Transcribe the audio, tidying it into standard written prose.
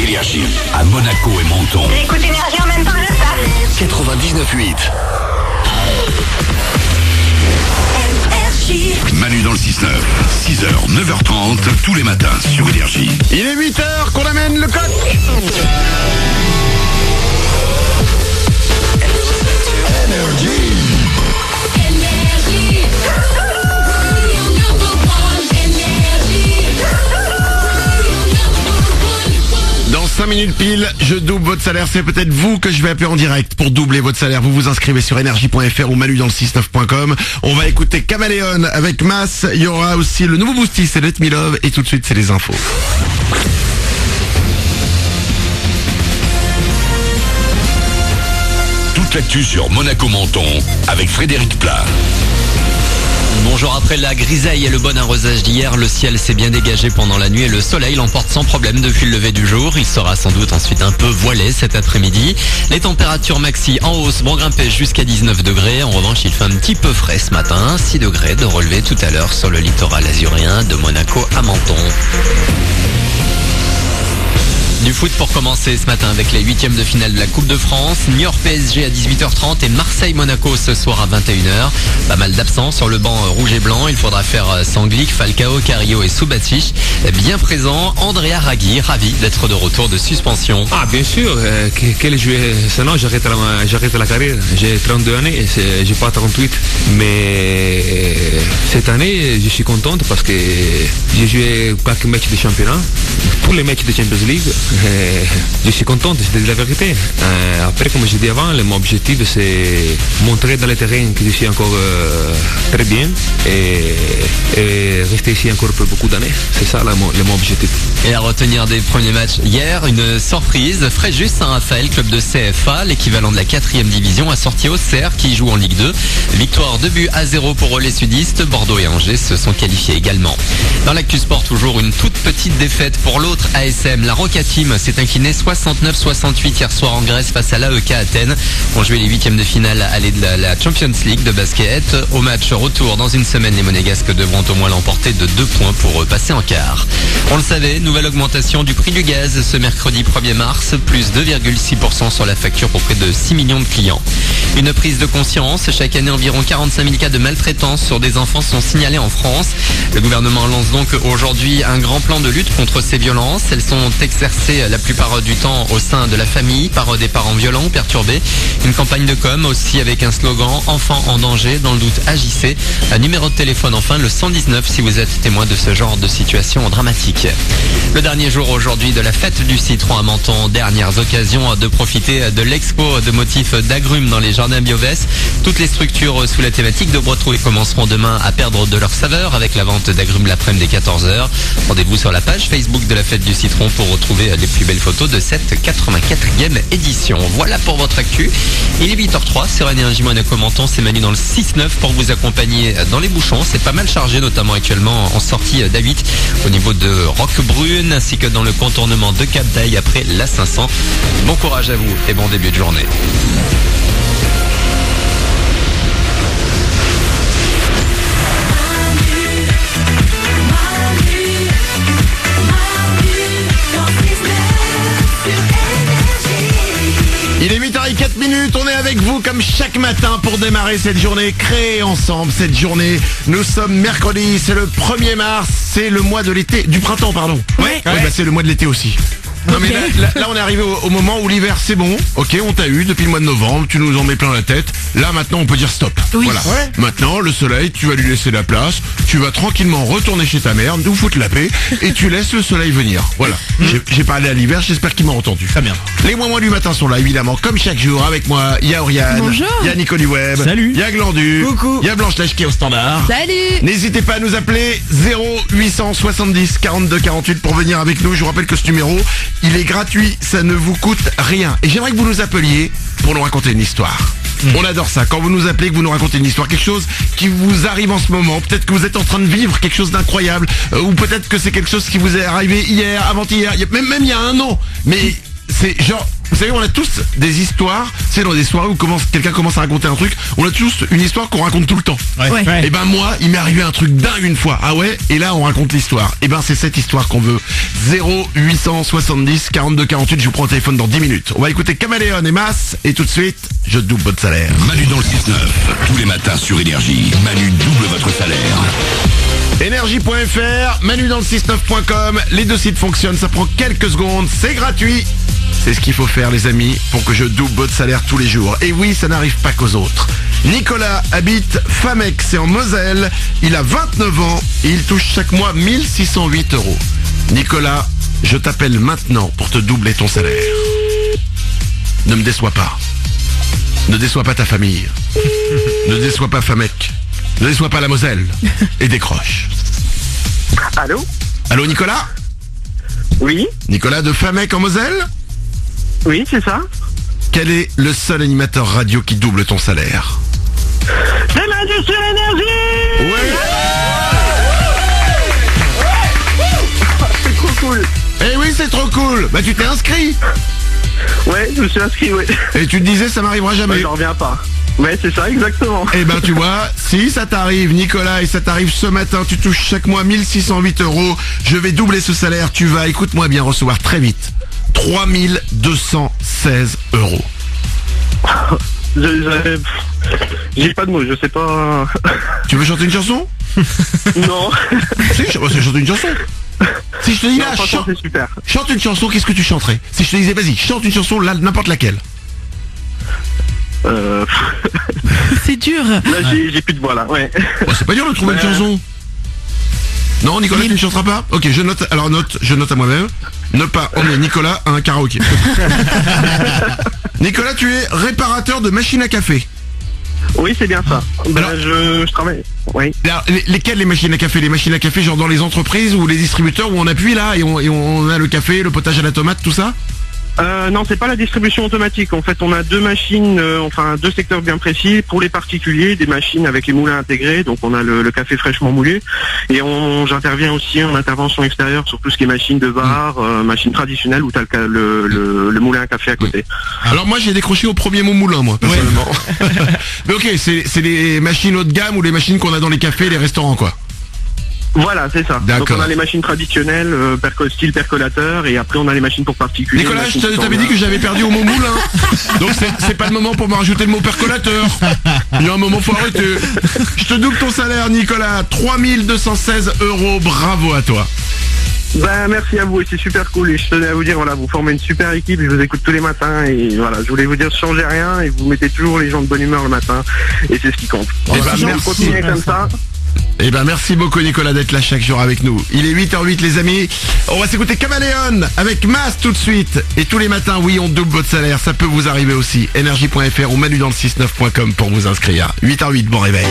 Énergie, à Monaco et Menton. J'écoute Énergie en même temps, je passe. 99.8. Manu dans le 6-9, 6h, 9h30, tous les matins sur Énergie. Il est 8h qu'on amène le coq. Dans 5 minutes pile, je double votre salaire. C'est peut-être vous que je vais appeler en direct pour doubler votre salaire. Vous vous inscrivez sur énergie.fr ou manudansle69.com. On va écouter Caméléon avec Mass. Il y aura aussi le nouveau Boosty, c'est Let Me Love. Et tout de suite, c'est les infos. Toute l'actu sur Monaco-Menton avec Frédéric Plat. Bonjour, après la grisaille et le bon arrosage d'hier, le ciel s'est bien dégagé pendant la nuit et le soleil l'emporte sans problème depuis le lever du jour. Il sera sans doute ensuite un peu voilé cet après-midi. Les températures maxi en hausse vont grimper jusqu'à 19 degrés. En revanche, il fait un petit peu frais ce matin. 6 degrés de relevé tout à l'heure sur le littoral azurien de Monaco à Menton. Du foot pour commencer ce matin avec les 8e de finale de la Coupe de France. Niort PSG à 18h30 et Marseille-Monaco ce soir à 21h. Pas mal d'absents sur le banc rouge et blanc. Il faudra faire Sanglic, Falcao, Carrillo et Subasic. Bien présent, Andrea Raghi, ravi d'être de retour de suspension. Ah bien sûr, quel joueur, sinon j'arrête la carrière. J'ai 32 années, j'ai pas 38. Mais cette année, je suis contente parce que j'ai joué quelques matchs de championnat, tous les matchs de Champions League. Je suis contente, c'est la vérité. Après, comme j'ai dit avant, mon objectif c'est montrer dans le terrain que je suis encore très bien et rester ici encore pour beaucoup d'années. C'est ça mon objectif. Et à retenir des premiers matchs hier, une surprise. Fréjus Saint-Raphaël, club de CFA, l'équivalent de la 4e division, a sorti Auxerre qui joue en Ligue 2. Victoire 2-0 pour les sudistes. Bordeaux et Angers se sont qualifiés également. Dans l'actu sport, toujours une toute petite défaite pour l'autre ASM. La Roca Team s'est incliné 69-68 hier soir en Grèce face à l'AEK Athènes. On jouait les 8e de finale aller de la Champions League de basket. Au match retour dans une semaine, les Monégasques devront au moins l'emporter de 2 points pour passer en quart. On le savait, nouvelle augmentation du prix du gaz ce mercredi 1er mars, plus 2,6% sur la facture pour près de 6 millions de clients. Une prise de conscience, chaque année environ 45 000 cas de maltraitance sur des enfants sont signalés en France. Le gouvernement lance donc aujourd'hui un grand plan de lutte contre ces violences. Elles sont exercées la plupart du temps au sein de la famille par des parents violents ou perturbés. Une campagne de com aussi avec un slogan « Enfants en danger, dans le doute agissez ». Un numéro de téléphone enfin, le 119 si vous êtes témoin de ce genre de situation dramatique. Le dernier jour aujourd'hui de la fête du citron à Menton. Dernières occasions de profiter de l'expo de motifs d'agrumes dans les jardins Biovès. Toutes les structures sous la thématique de Broadway commenceront demain à perdre de leur saveur avec la vente d'agrumes l'après-midi dès 14h. Rendez-vous sur la page Facebook de la fête du citron pour retrouver les plus belles photos de cette 84e édition. Voilà pour votre actu. Il est 8h03 sur Énergie Monaco Menton. C'est Manu dans le 6-9 pour vous accompagner dans les bouchons. C'est pas mal chargé, notamment actuellement en sortie d'A8 au niveau de Roquebrune ainsi que dans le contournement de Cap d'Aille après la 500. Bon courage à vous et bon début de journée. Il est 8h04, on est avec vous comme chaque matin pour démarrer cette journée, créer ensemble cette journée. Nous sommes mercredi, c'est le 1er mars, c'est le mois de l'été, du printemps pardon. Ouais. Bah c'est le mois de l'été aussi. Non mais là on est arrivé au moment où l'hiver c'est bon, ok, on t'a eu depuis le mois de novembre, tu nous en mets plein la tête. Là maintenant on peut dire stop. Oui. Voilà. Ouais. Maintenant le soleil, tu vas lui laisser la place, tu vas tranquillement retourner chez ta mère, nous foutre la paix et tu laisses le soleil venir. Voilà. J'ai parlé à l'hiver, j'espère qu'il m'a entendu. Très bien. Les moins du matin sont là évidemment, comme chaque jour avec moi. Il y a Oriane, il y a Nico du Web, salut, il y a Glandu, coucou, il y a Blanche-Neige qui est au standard. Salut. N'hésitez pas à nous appeler 0870 42 48 pour venir avec nous. Je vous rappelle que ce numéro, il est gratuit. Ça ne vous coûte rien. Et j'aimerais que vous nous appeliez pour nous raconter une histoire. On adore ça. Quand vous nous appelez, que vous nous racontez une histoire, quelque chose qui vous arrive en ce moment. Peut-être que vous êtes en train de vivre quelque chose d'incroyable. Ou peut-être que c'est quelque chose qui vous est arrivé hier, avant-hier, même il y a un an. Mais c'est genre, savez, on a tous des histoires, c'est dans des soirées où quelqu'un commence à raconter un truc, on a tous une histoire qu'on raconte tout le temps. Ouais. Et ben moi, il m'est arrivé un truc dingue une fois. Ah ouais, et là on raconte l'histoire. Et ben c'est cette histoire qu'on veut. 0870 42 48, je vous prends le téléphone dans 10 minutes. On va écouter Caméléon et Mas, et tout de suite, je double votre salaire. Manu dans le 6-9, tous les matins sur Énergie. Manu double votre salaire. Énergie.fr, Manu dans le 69.com, les deux sites fonctionnent, ça prend quelques secondes, c'est gratuit. C'est ce qu'il faut faire les amis pour que je double votre salaire tous les jours. Et oui, ça n'arrive pas qu'aux autres. Nicolas habite Famec, c'est en Moselle, il a 29 ans et il touche chaque mois 1608 €. Nicolas, je t'appelle maintenant pour te doubler ton salaire. Ne me déçois pas. Ne déçois pas ta famille. Ne déçois pas Famec. Ne déçois pas la Moselle. Et décroche. Allô? Allô Nicolas? Oui? Nicolas de Famec en Moselle? Oui, c'est ça? Quel est le seul animateur radio qui double ton salaire? C'est Manu sur Énergie! Ouais. C'est trop cool! Eh oui, c'est trop cool. Bah tu t'es inscrit. Ouais, je me suis inscrit, ouais. Et tu te disais ça m'arrivera Ouais, jamais. j'en reviens pas. Ouais, c'est ça, exactement. Eh ben tu vois, si ça t'arrive Nicolas et ça t'arrive ce matin, tu touches chaque mois 1608 €, je vais doubler ce salaire, tu vas, écoute-moi bien, recevoir très vite 3216 €. J'ai pas de mots, je sais pas... Tu veux chanter une chanson? Non. Si, je sais chanter une chanson. Si je te dis Non, là, franchement, c'est super. chante une chanson, qu'est-ce que tu chanterais? Si je te disais vas-y, chante une chanson, là, n'importe laquelle. C'est dur. Là, j'ai plus de voix, là, ouais. Oh, c'est pas dur de trouver une chanson. Non, Nicolas, tu ne chanteras pas? Ok, je note à moi-même. Ne pas emmener Nicolas à un karaoké. Nicolas, tu es réparateur de machines à café. Oui, c'est bien ça. Ben, Alors- je travaille. Oui. Alors, lesquelles les machines à café? Les machines à café genre dans les entreprises ou les distributeurs où on appuie là et on a le café, le potage à la tomate, tout ça? Non, c'est pas la distribution automatique. En fait, on a deux machines, deux secteurs bien précis. Pour les particuliers, des machines avec les moulins intégrés. Donc, on a le café fraîchement moulé. Et j'interviens aussi en intervention extérieure sur tout ce qui est machine de bar, machine traditionnelle où t'as le moulin à café à côté. Alors moi j'ai décroché au premier mot moulin moi personnellement. Mais ok, c'est les machines haut de gamme ou les machines qu'on a dans les cafés et les restaurants quoi. Voilà, c'est ça. D'accord. Donc, on a les machines traditionnelles, style percolateur, et après, on a les machines pour particuliers. Nicolas, je machines qui t'avais sont dit que j'avais perdu au mot moulin. Donc c'est pas le moment pour me rajouter le mot percolateur. Il y a un moment faut arrêter. Je te double ton salaire Nicolas, 3216 €, bravo à toi. Ben, merci à vous, et c'est super cool. Et je tenais à vous dire, voilà, vous formez une super équipe, je vous écoute tous les matins, et voilà, je voulais vous dire, changez rien, et vous mettez toujours les gens de bonne humeur le matin, et c'est ce qui compte. Eh ben, Si vous merci. continuez comme ça. Eh ben merci beaucoup Nicolas d'être là chaque jour avec nous. Il est 8h08 les amis. On va s'écouter Caméléon avec Mas tout de suite. Et tous les matins, oui, on double votre salaire. Ça peut vous arriver aussi. Énergie.fr ou manudansle69.com pour vous inscrire. 8h08, bon réveil.